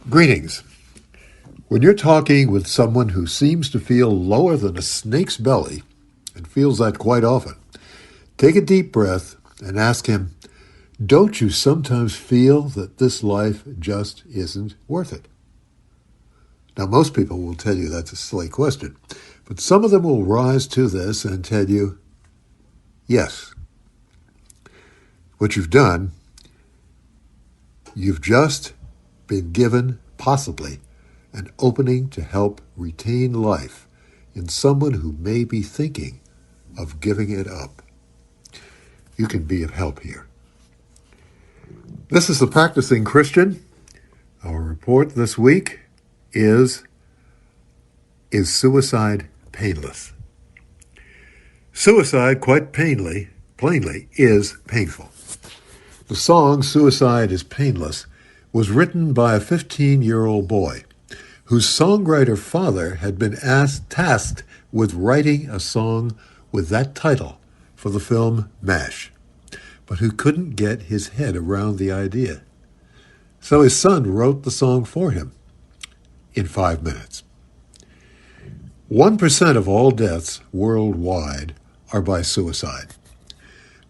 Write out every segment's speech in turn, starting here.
Greetings. When you're talking with someone who seems to feel lower than a snake's belly, and feels that quite often, take a deep breath and ask him, don't you sometimes feel that this life just isn't worth it? Now, most people will tell you that's a silly question, but some of them will rise to this and tell you, yes. What you've done, you've just been given, possibly, an opening to help retain life in someone who may be thinking of giving it up. You can be of help here. This is the Practicing Christian. Our report this week is suicide painless? Suicide, quite plainly, is painful. The song Suicide is Painless was written by a 15-year-old boy whose songwriter father had been tasked with writing a song with that title for the film MASH, but who couldn't get his head around the idea. So his son wrote the song for him in 5 minutes. 1% of all deaths worldwide are by suicide.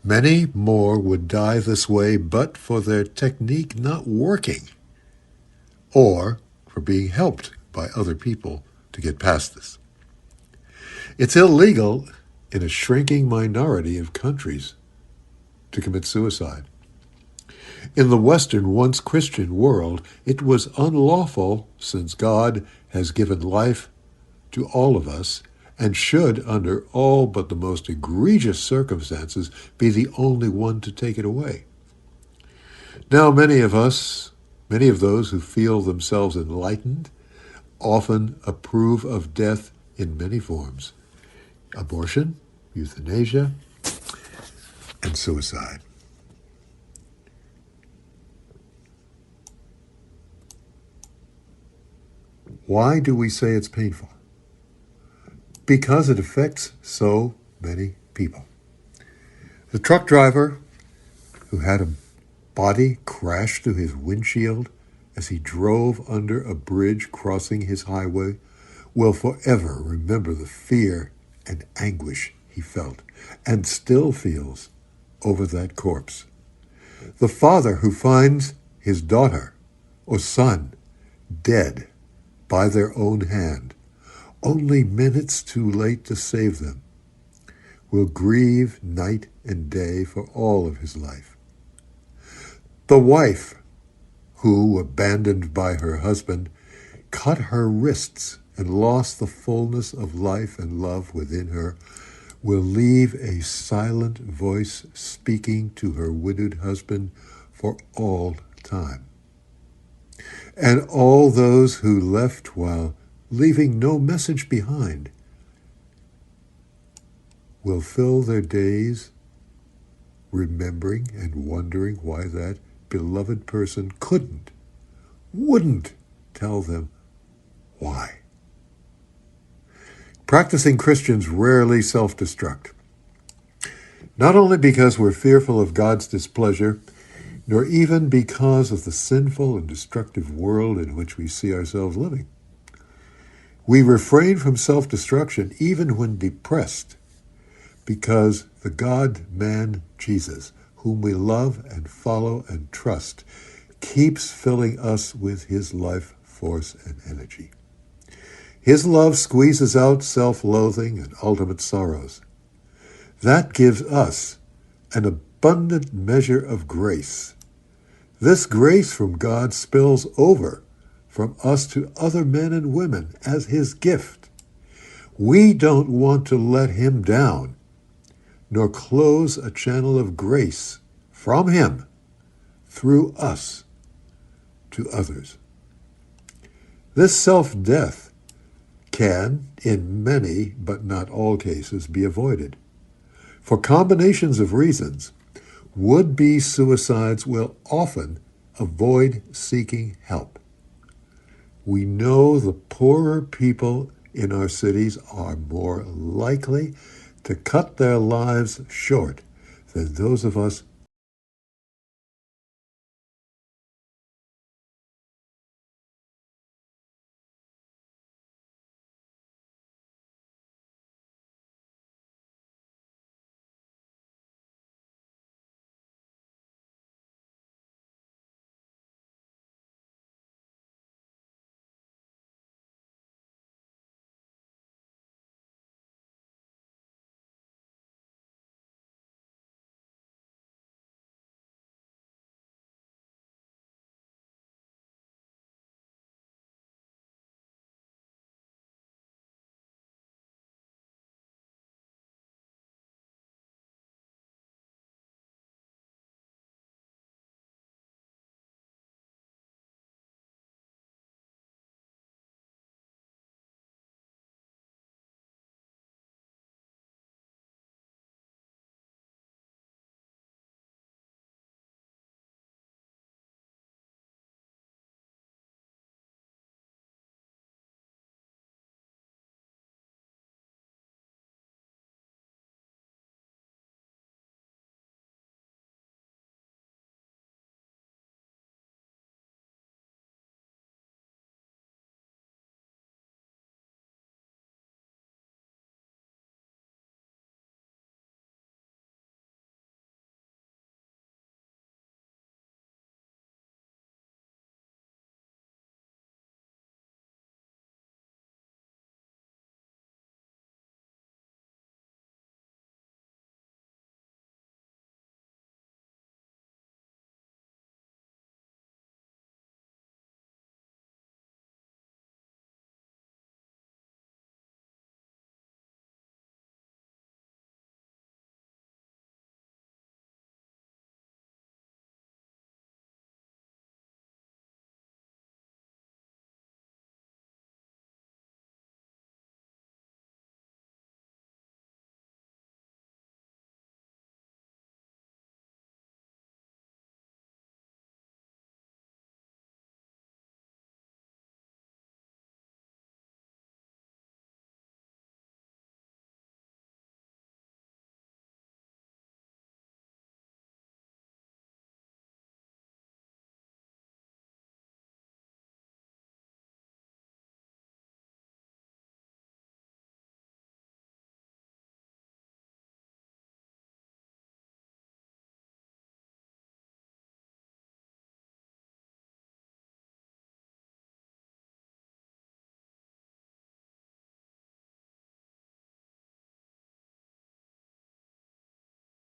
Many more would die this way but for their technique not working, or for being helped by other people to get past this. It's illegal in a shrinking minority of countries to commit suicide. In the Western, once Christian world, it was unlawful since God has given life to all of us and should, under all but the most egregious circumstances, be the only one to take it away. Now, many of those who feel themselves enlightened, often approve of death in many forms: abortion, euthanasia, and suicide. Why do we say it's painful? Because it affects so many people. The truck driver who had a body crash through his windshield as he drove under a bridge crossing his highway will forever remember the fear and anguish he felt and still feels over that corpse. The father who finds his daughter or son dead by their own hand, only minutes too late to save them, will grieve night and day for all of his life. The wife who, abandoned by her husband, cut her wrists and lost the fullness of life and love within her, will leave a silent voice speaking to her widowed husband for all time. And all those who left while leaving no message behind will fill their days remembering and wondering why that beloved person wouldn't tell them why. Practicing Christians rarely self-destruct, not only because we're fearful of God's displeasure, nor even because of the sinful and destructive world in which we see ourselves living. We refrain from self-destruction even when depressed, because the God-man Jesus, whom we love and follow and trust, keeps filling us with his life force and energy. His love squeezes out self-loathing and ultimate sorrows. That gives us an abundant measure of grace. This grace from God spills over from us to other men and women as his gift. We don't want to let him down, nor close a channel of grace from him through us to others. This self-death can, in many but not all cases, be avoided. For combinations of reasons, would-be suicides will often avoid seeking help. We know the poorer people in our cities are more likely to cut their lives short than those of us